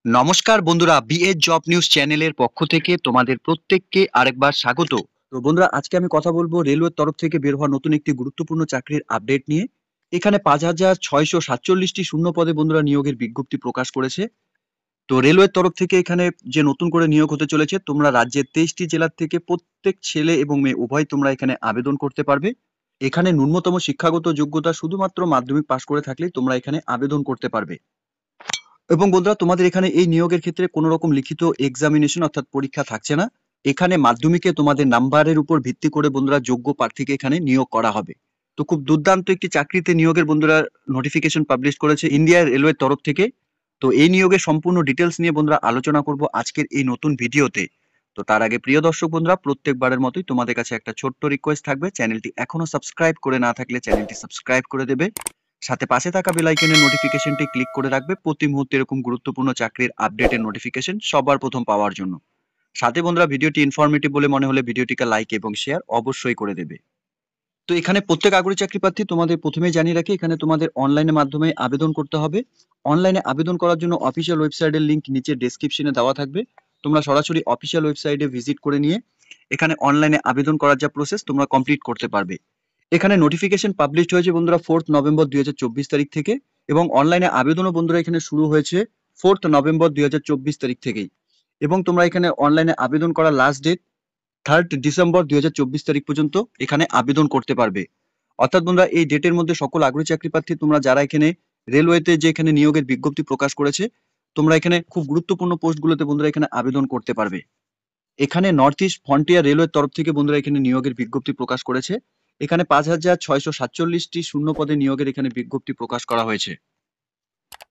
নমস্কার বন্ধুরা, B Ed job news চ্যানেলের পক্ষ থেকে তোমাদের প্রত্যেককে আরেকবার স্বাগত। তো বন্ধুরা, আজকে আমি কথা বলবো রেলওয়ের তরফ থেকে বের হওয়া নতুন একটি গুরুত্বপূর্ণ চাকরির আপডেট নিয়ে। এখানে ৫,৬৪৭টি শূন্য পদে বন্ধুরা নিয়োগের বিজ্ঞপ্তি প্রকাশ করেছে। তো রেলওয়ের তরফ থেকে এখানে যে নতুন করে নিয়োগ হতে চলেছে, তোমরা রাজ্যের ২৩টি জেলার থেকে প্রত্যেক ছেলে এবং মেয়ে উভয় তোমরা এখানে আবেদন করতে পারবে। এখানে ন্যূনতম শিক্ষাগত যোগ্যতা শুধুমাত্র মাধ্যমিক পাশ করে থাকলেই তোমরা এখানে আবেদন করতে পারবে। এবং বন্ধুরা, তোমাদের এখানে এই নিয়োগের ক্ষেত্রে কোনো রকম লিখিত এক্সামিনেশন অর্থাৎ পরীক্ষা থাকছে না। এখানে মাধ্যমিকে তোমাদের নাম্বারের উপর ভিত্তি করে বন্ধুরা যোগ্য প্রার্থীকে এখানে নিয়োগ করা হবে। তো খুব দুর্দান্ত একটি চাকরিতে নিয়োগের বন্ধুরা নোটিফিকেশন পাবলিশ করেছে ইন্ডিয়া রেলওয়ের তরফ থেকে। তো এই নিয়োগের সম্পূর্ণ ডিটেলস নিয়ে বন্ধুরা আলোচনা করব আজকের এই নতুন ভিডিওতে। তো তার আগে প্রিয় দর্শক বন্ধুরা, প্রত্যেকবারের মতোই তোমাদের কাছে একটা ছোট্ট রিকোয়েস্ট থাকবে, চ্যানেলটি এখনো সাবস্ক্রাইব করে না থাকলে চ্যানেলটি সাবস্ক্রাইব করে দেবে। সাথে পাশে থাকা বেল আইকনের নোটিফিকেশনটি ক্লিক করে রাখবে প্রতি মুহূর্তে এরকম গুরুত্বপূর্ণ চাকরির আপডেটের নোটিফিকেশন সবার প্রথম পাওয়ার জন্য। সাথে বন্ধুরা, ভিডিওটি ইনফরমেটিভ বলে মনে হলে ভিডিওটিকে লাইক এবং শেয়ার অবশ্যই করে দেবে। তো এখানে প্রত্যেক আগ্রহী চাকরি প্রার্থী তোমাদের প্রথমেই জানিয়ে রাখি, এখানে তোমাদের অনলাইনের মাধ্যমে আবেদন করতে হবে। অনলাইনে আবেদন করার জন্য অফিসিয়াল ওয়েবসাইটের লিংক নিচে ডেসক্রিপশনে দেওয়া থাকবে। তোমরা সরাসরি অফিসিয়াল ওয়েবসাইটে ভিজিট করে নিয়ে এখানে অনলাইনে আবেদন করার যা প্রসেস তোমরা কমপ্লিট করতে পারবে। এখানে নোটিফিকেশন পাবলিশ হয়েছে বন্ধুরা 4 নভেম্বর 2024 তারিখ থেকে, এবং অনলাইনে আবেদনও বন্ধুরা এখানে শুরু হয়েছে 4 নভেম্বর 2024 তারিখ থেকেই। এবং তোমরা এখানে অনলাইনে আবেদন করার লাস্ট ডেট 3 ডিসেম্বর 2024 তারিখ পর্যন্ত এখানে আবেদন করতে পারবে। অর্থাৎ বন্ধুরা, এই ডেটের মধ্যে সকল আগ্রহী চাকরি প্রার্থী তোমরা যারা এখানে রেলওয়েতে যে এখানে নিয়োগের বিজ্ঞপ্তি প্রকাশ করেছে, তোমরা এখানে খুব গুরুত্বপূর্ণ পোস্টগুলোতে বন্ধুরা এখানে আবেদন করতে পারবে। এখানে নর্থ ইস্ট ফ্রন্টিয়ার রেলওয়ের তরফ থেকে বন্ধুরা এখানে নিয়োগের বিজ্ঞপ্তি প্রকাশ করেছে। এখানে ৫,৬৪৭টি শূন্য পদে নিয়োগের এখানে বিজ্ঞপ্তি প্রকাশ করা হয়েছে।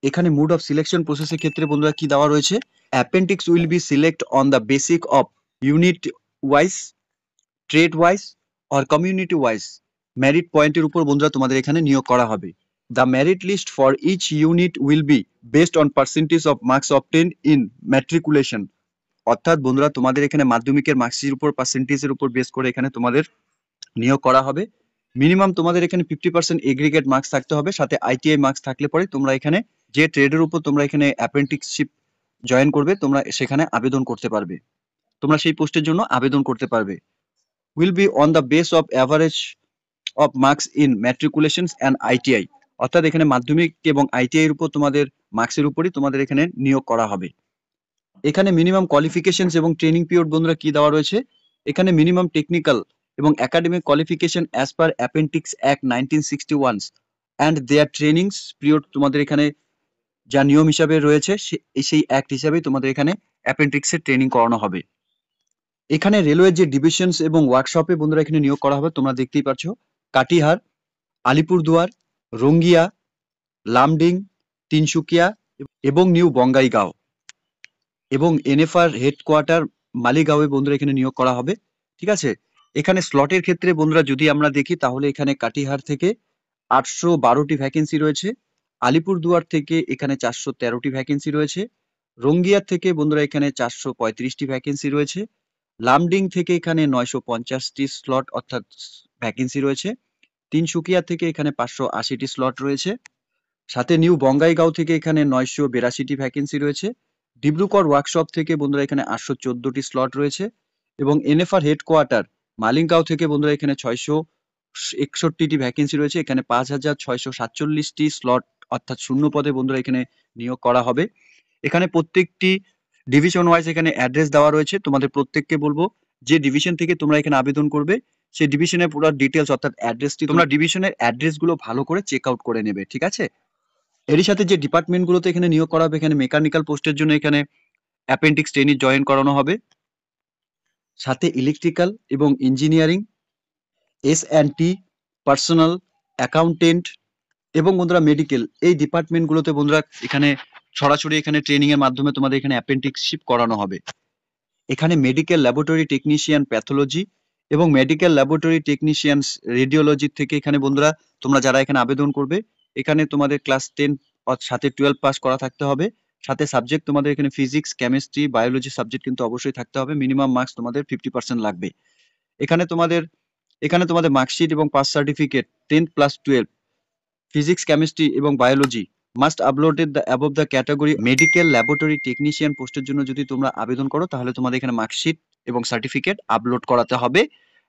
এখানে মুড অফ সিলেকশন প্রসেসের ক্ষেত্রে বন্ধুরা কি দেওয়া রয়েছে, appendix will be select on the basic of unit wise, trade wise or community wise merit পয়েন্টের উপর বন্ধুরা তোমাদের এখানে নিয়োগ করা হবে। The merit list for each unit will be based on percentage of marks obtained in matriculation. অর্থাৎ বন্ধুরা, তোমাদের এখানে মাধ্যমিকের মার্কসের উপর পার্সেন্টেজের উপর বেস করে এখানে তোমাদের নিয়োগ করা হবে। মিনিমাম তোমাদের এখানে 50% এগ্রিগেট মার্কস থাকতে হবে, সাথে আইটিআই মার্কস থাকলে পরে তোমরা এখানে যে ট্রেডের উপর তোমরা এখানে অ্যাপ্রেন্টিসশিপ জয়েন করবে তোমরা সেখানে আবেদন করতে পারবে। তোমরা সেই পোস্টের জন্য আবেদন করতে পারবে। Will be on the base of average of marks in matriculations and ITI. অর্থাৎ এখানে মাধ্যমিক এবং আইটিআই এর উপর তোমাদের মার্কসের উপরই তোমাদের এখানে নিয়োগ করা হবে। এখানে মিনিমাম কোয়ালিফিকেশনস এবং ট্রেনিং পিরিয়ড বন্ধুরা কি দেওয়া রয়েছে, এখানে মিনিমাম টেকনিক্যাল এবং academic qualification as per appendix act 1961 and their trainings period তোমাদের এখানে যা নিয়ম হিসাবে রয়েছে সেই অ্যাক্ট হিসাবেই তোমাদের এখানে অ্যাপেন্ডিক্সের ট্রেনিং করানো হবে। এখানে রেলওয়ের যে ডিভিশনস এবং ওয়ার্কশপে বন্ধুরা এখানে নিয়োগ করা হবে তোমরা দেখতেই পাচ্ছ, কাটিহার, আলিপুরদুয়ার, রঙ্গিয়া, লামডিং, তিনসুকিয়া এবং নিউ বঙ্গাইগাঁও, এবং এনএফআর হেডকোয়ার্টার মালিগাঁওয়ে বন্ধুরা এখানে নিয়োগ করা হবে। ঠিক আছে, এখানে স্লটের ক্ষেত্রে বন্ধুরা যদি আমরা দেখি তাহলে এখানে কাটিহার থেকে 812টি ভ্যাকেন্সি রয়েছে, আলিপুরদুয়ার থেকে এখানে 413টি ভ্যাকেন্সি রয়েছে, রঙ্গিয়ার থেকে বন্ধুরা এখানে 435টি ভ্যাকেন্সি রয়েছে, লামডিং থেকে এখানে 950টি স্লট অর্থাৎ ভ্যাকেন্সি রয়েছে, তিনসুকিয়া থেকে এখানে 580টি স্লট রয়েছে, সাথে নিউ বঙ্গাইগাঁও থেকে এখানে 982টি ভ্যাকেন্সি রয়েছে, ডিব্রুগড় ওয়ার্কশপ থেকে বন্ধুরা এখানে 814টি স্লট রয়েছে, এবং এনএফআর হেডকোয়ার্টার মালিগাঁও থেকে বন্ধুরা এখানে 661টি ভ্যাকেন্সি রয়েছে। এখানে 5,647টি স্লট অর্থাৎ শূন্য পদে বন্ধুরা এখানে নিয়োগ করা হবে। এখানে প্রত্যেকটি ডিভিশন ওয়াইজ এখানে অ্যাড্রেস দেওয়া রয়েছে। তোমাদের প্রত্যেককে বলবো যে ডিভিশন থেকে তোমরা এখানে আবেদন করবে সেই ডিভিশনের পুরো ডিটেলস অর্থাৎ অ্যাড্রেসটি তোমরা ডিভিশনের অ্যাড্রেসগুলো ভালো করে চেক আউট করে নেবে। ঠিক আছে, এরই সাথে যে ডিপার্টমেন্টগুলোতে এখানে নিয়োগ করা হবে, এখানে মেকানিক্যাল পোস্টের জন্য এখানে অ্যাপেন্ডিক্স ট্রেনি জয়েন করানো হবে, সাথে ইলেকট্রিক্যাল এবং ইঞ্জিনিয়ারিং, এস&টি, পার্সোনাল, অ্যাকাউন্টেন্ট এবং বন্ধুরা মেডিকেল, এই ডিপার্টমেন্টগুলোতে বন্ধুরা এখানে সরাসরি এখানে ট্রেনিং এর মাধ্যমে তোমাদের এখানে অ্যাপেন্ডিক্সশিপ করানো হবে। এখানে মেডিকেল ল্যাবরেটরি টেকনিশিয়ান প্যাথোলজি এবং মেডিকেল ল্যাবরেটরি টেকনিশিয়ান রেডিওলজি থেকে এখানে বন্ধুরা তোমরা যারা এখানে আবেদন করবে, এখানে তোমাদের ক্লাস 10 সাথে 12 পাস করা থাকতে হবে, সাথে সাবজেক্ট তোমাদের এখানে ফিজিক্স, কেমিস্ট্রি, বায়োলজি সাবজেক্ট কিন্তু অবশ্যই থাকতে হবে। মিনিমাম মার্কস তোমাদের 50% লাগবে। এখানে তোমাদের মার্কশিট এবং পাস সার্টিফিকেট 10+12 ফিজিক্স, কেমিস্ট্রি এবং biology must uploaded the above the category medical laboratory technician পোস্টের জন্য যদি তোমরা আবেদন করো তাহলে তোমাদের এখানে মার্কশিট এবং সার্টিফিকেট আপলোড করাতে হবে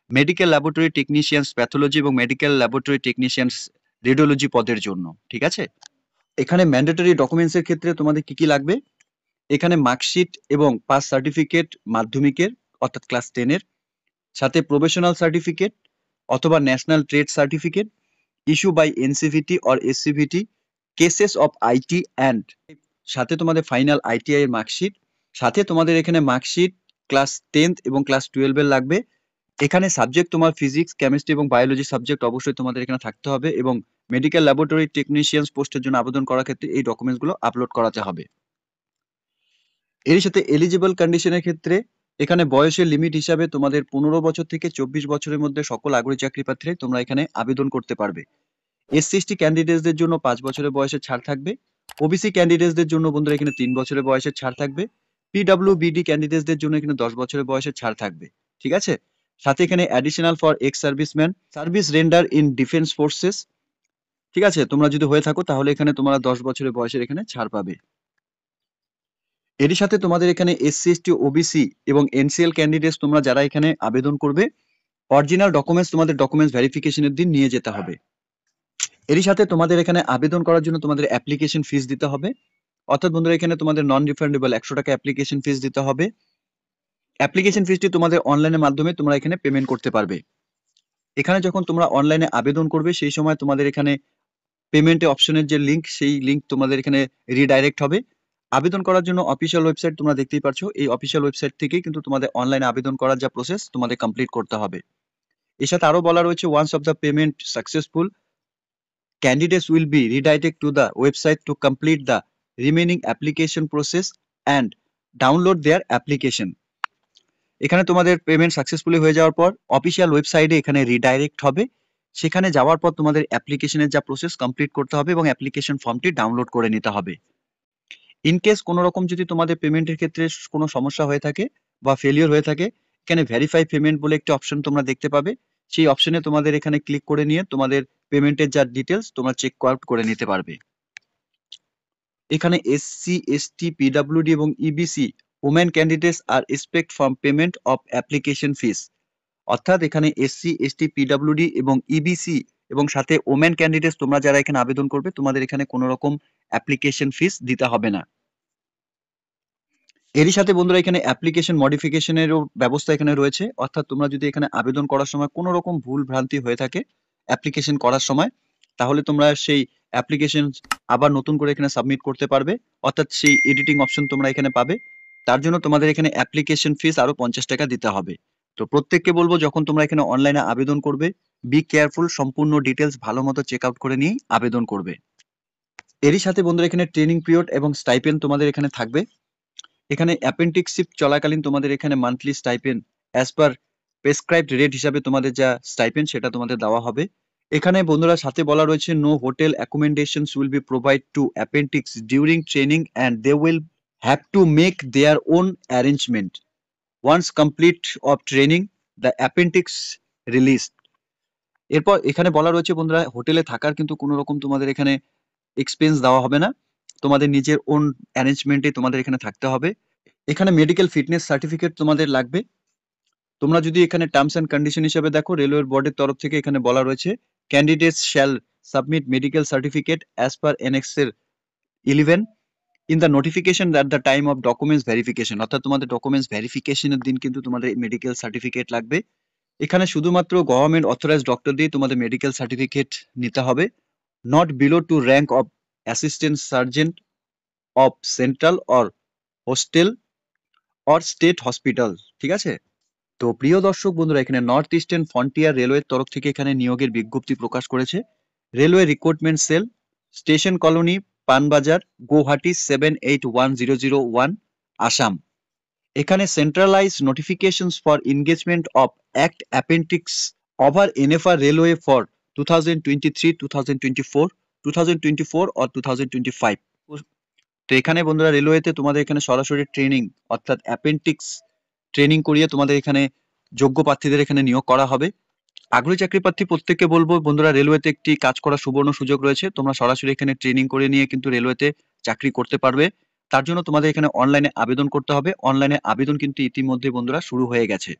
মেডিকেল ল্যাবরেটরি টেকনিশিয়ানস প্যাথোলজি এবং মেডিকেল ল্যাবরেটরি টেকনিশিয়ানস রেডিওলজি পদের জন্য। ঠিক আছে, এখানে ম্যান্ডেটরি ডকুমেন্টস এর ক্ষেত্রে তোমাদের কি কি লাগবে, এখানে মার্কশিট এবং পাস সার্টিফিকেট মাধ্যমিকের অর্থাৎ ক্লাস 10 এর, সাথে প্রফেশনাল সার্টিফিকেট অথবা national trade certificate issue by NCVT or SCVT cases of IT and, সাথে তোমাদের ফাইনাল আইটিআই এর মার্কশিট, সাথে তোমাদের এখানে মার্কশিট ক্লাস 10th এবং ক্লাস 12 এর লাগবে। এখানে সাবজেক্ট তোমার ফিজিক্স কেমিস্ট্রি এবং বায়োলজি সাবজেক্ট অবশ্যই তোমাদের এখানে থাকতে হবে এবং মেডিকেল ল্যাবরেটরি টেকনিশিয়ানস পোস্টের জন্য আবেদন করার ক্ষেত্রে এই ডকুমেন্টসগুলো আপলোড করাতে হবে। এর সাথে এলিজিবল কন্ডিশনের ক্ষেত্রে এখানে বয়সের লিমিট হিসাবে তোমাদের 15 বছর থেকে 24 বছরের মধ্যে সকল আগ্রহী চাকরি প্রার্থীরাই তোমরা এখানে আবেদন করতে পারবে। এসসি এসটি ক্যান্ডিডেটসদের জন্য 5 বছরের বয়সের ছাড় থাকবে, ওবিসি ক্যান্ডিডেটসদের জন্য বন্ধুরা এখানে 3 বছরের বয়সের ছাড় থাকবে, পিডব্লিউবিডি ক্যান্ডিডেটসদের জন্য এখানে 10 বছরের বয়সের ছাড় থাকবে। ঠিক আছে, সাথে এখানে additional for ex serviceman service render in defence forces, ঠিক আছে, তোমরা যদি হয়ে থাকো তাহলে এখানে তোমরা 10 বছরের বয়সের এখানে ছাড় পাবে। এরই সাথে তোমাদের এখানে এসসি এসটি ওবিসি এবং এনসিএল ক্যান্ডিডেটস তোমরা যারা এখানে আবেদন করবে অরিজিনাল ডকুমেন্টস তোমাদের ডকুমেন্টস ভেরিফিকেশনের দিন নিয়ে যেতে হবে। এরই সাথে তোমাদের এখানে আবেদন করার জন্য তোমাদের অ্যাপ্লিকেশন ফিস দিতে হবে, অর্থাৎ বন্ধুরা এখানে তোমাদের নন রিফান্ডেবল 100 টাকা অ্যাপ্লিকেশন ফিস দিতে হবে। অ্যাপ্লিকেশন ফিসটি তোমাদের অনলাইনের মাধ্যমে তোমরা এখানে পেমেন্ট করতে পারবে। এখানে যখন তোমরা অনলাইনে আবেদন করবে সেই সময় তোমাদের এখানে পেমেন্টে অপশনের যে লিংক সেই লিংক তোমাদের এখানে রিডাইরেক্ট হবে। আবেদন করার জন্য অফিসিয়াল ওয়েবসাইট তোমরা দেখতেই পাচ্ছ, এই অফিসিয়াল ওয়েবসাইট থেকেই কিন্তু তোমাদের অনলাইনে আবেদন করার যা প্রসেস তোমাদের কমপ্লিট করতে হবে। এর সাথে আরো বলা রয়েছে once of the payment successful candidates will be redirected to the website to complete the remaining application process and download their application. এখানে তোমাদের পেমেন্ট সাকসেসফুলি হয়ে যাওয়ার পর অফিসিয়াল ওয়েবসাইটে এখানে রিডাইরেক্ট হবে, সেখানে যাওয়ার পর তোমাদের অ্যাপ্লিকেশনের যা প্রসেস কমপ্লিট করতে হবে এবং অ্যাপ্লিকেশন ফর্মটি ডাউনলোড করে নিতে হবে। ইন কেস কোনো রকম যদি তোমাদের পেমেন্টের ক্ষেত্রে কোনো সমস্যা হয়ে থাকে বা ফেলিওর হয়ে থাকে, এখানে ভেরিফাই পেমেন্ট বলে একটি অপশন তোমরা দেখতে পাবে, সেই অপশনে তোমাদের এখানে ক্লিক করে নিয়ে তোমাদের পেমেন্টের যা ডিটেলস তোমরা চেক আউট করে নিতে পারবে। এখানে এসসি এসটি পিডব্লিউডি এবং EBC women candidates are expect from payment of application fees, অর্থাৎ এখানে এসসি এসটি পিডব্লিউডি এবং ইবিসি এবং সাথে ওমেন ক্যান্ডিডেটস তোমরা যারা এখানে আবেদন করবে তোমাদের এখানে কোনো রকম অ্যাপ্লিকেশন ফিস দিতে হবে না। এরই সাথে বন্ধুরা এখানে অ্যাপ্লিকেশন মডিফিকেশনেরও ব্যবস্থা এখানে রয়েছে, অর্থাৎ তোমরা যদি এখানে আবেদন করার সময় কোনো রকম ভুল ভ্রান্তি হয়ে থাকে অ্যাপ্লিকেশন করার সময়, তাহলে তোমরা সেই অ্যাপ্লিকেশন আবার নতুন করে এখানে সাবমিট করতে পারবে, অর্থাৎ সেই এডিটিং অপশন তোমরা এখানে পাবে। তার জন্য তোমাদের এখানে অ্যাপ্লিকেশন ফিস আরো 50 টাকা দিতে হবে। তো প্রত্যেককে বলবো যখন তোমরা এখানে অনলাইনে আবেদন করবে বি কেয়ারফুল, সম্পূর্ণ ডিটেলস ভালো মতো চেক আউট করে নিয়েই আবেদন করবে। এরই সাথে বন্ধুরা এখানে ট্রেনিং পিরিয়ড এবং স্টাইপেন্ড তোমাদের এখানে থাকবে। এখানে অ্যাপেন্ডিক্সশিপ চলাকালীন তোমাদের এখানে monthly stipend as per prescribed rate হিসাবে তোমাদের যা স্টাইপেন্ড সেটা তোমাদের দেওয়া হবে। এখানে বন্ধুরা সাথে বলা রয়েছে no hotel accommodations will be provide to appendix during training and they will have to make their own arrangement once complete of training the appendix release. এরপর এখানে বলা রয়েছে বন্ধুরা হোটেলে থাকার কিন্তু কোনো রকম তোমাদের এখানে এক্সপেন্স দেওয়া হবে না, তোমাদের নিজের ওন অ্যারেঞ্জমেন্টে তোমাদের এখানে থাকতে হবে। এখানে মেডিকেল ফিটনেস সার্টিফিকেট তোমাদের লাগবে। তোমরা যদি এখানে টার্মস এন্ড কন্ডিশন হিসেবে দেখো রেলওয়ের বোর্ডের তরফ থেকে এখানে বলা রয়েছে candidates shall submit medical certificate as per এনএক্সের 11 in the notification at the time of documents verification, অর্থাৎ তোমাদের ডকুমেন্টস ভেরিফিকেশনের দিন কিন্তু তোমাদের মেডিকেল সার্টিফিকেট লাগবে। এখানে শুধুমাত্র গভর্নমেন্ট অথরাইজড ডক্টর দিয়ে তোমাদের মেডিকেল সার্টিফিকেট নিতে হবে, not below to rank of assistant sergeant of central or hostel or state hospital. ঠিক আছে, তো প্রিয় দর্শক বন্ধুরা এখানে নর্থ ইস্টার্ন ফ্রন্টিয়ার রেলওয়ের তরফ থেকে এখানে নিয়োগের বিজ্ঞপ্তি প্রকাশ করেছে। Railway recruitment cell, station colony, Panbazar, Guwahati 781001 Assam. এখানে centralise notifications for engagement of act apprentices over NFR railway for 2023, 2024, 2024 or 2025। তো এখানে বন্ধুরা রেলওয়েতে তোমাদের এখানে সরাসরি ট্রেনিং অর্থাৎ অ্যাপেন্ডিক্স ট্রেনিং করিয়ে তোমাদের এখানে যোগ্য প্রার্থীদের এখানে নিয়োগ করা হবে। আগ্রহী চাকরি প্রার্থী প্রত্যেককে বলবো বন্ধুরা, রেলওয়েতে একটি কাজ করার সুবর্ণ সুযোগ রয়েছে। তোমরা সরাসরি এখানে ট্রেনিং করে নিয়ে কিন্তু রেলওয়েতে চাকরি করতে পারবে। তার জন্য তোমাদের এখানে অনলাইনে আবেদন করতে হবে। অনলাইনে আবেদন কিন্তু ইতিমধ্যে বন্ধুরা শুরু হয়ে গেছে।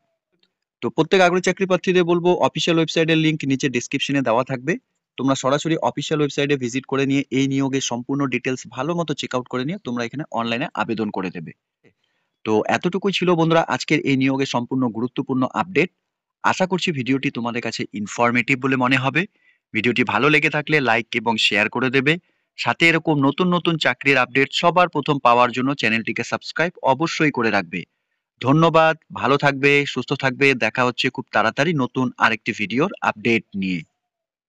তো প্রত্যেক আগ্রহী চাকরি প্রার্থীদের বলবো, অফিসিয়াল ওয়েবসাইটের লিংক নিচে ডেসক্রিপশনে দেওয়া থাকবে। তোমরা সরাসরি অফিসিয়াল ওয়েবসাইটে ভিজিট করে নিয়ে এই নিয়োগের সম্পূর্ণ ডিটেলস ভালো মতো চেক আউট করে নিয়ে তোমরা এখানে অনলাইনে আবেদন করে দেবে। তো এতটুকুই ছিল বন্ধুরা আজকের এই নিয়োগের সম্পূর্ণ গুরুত্বপূর্ণ আপডেট। আশা করছি ভিডিওটি তোমাদের কাছে ইনফরমেটিভ বলে মনে হবে। ভিডিওটি ভালো লেগে থাকলে লাইক এবং শেয়ার করে দেবে। সাথে এরকম নতুন নতুন চাকরির আপডেট সবার প্রথম পাওয়ার জন্য চ্যানেলটিকে সাবস্ক্রাইব অবশ্যই করে রাখবে। ধন্যবাদ, ভালো থাকবে, সুস্থ থাকবে। দেখা হচ্ছে খুব তাড়াতাড়ি নতুন আরেকটি ভিডিওর আপডেট নিয়ে।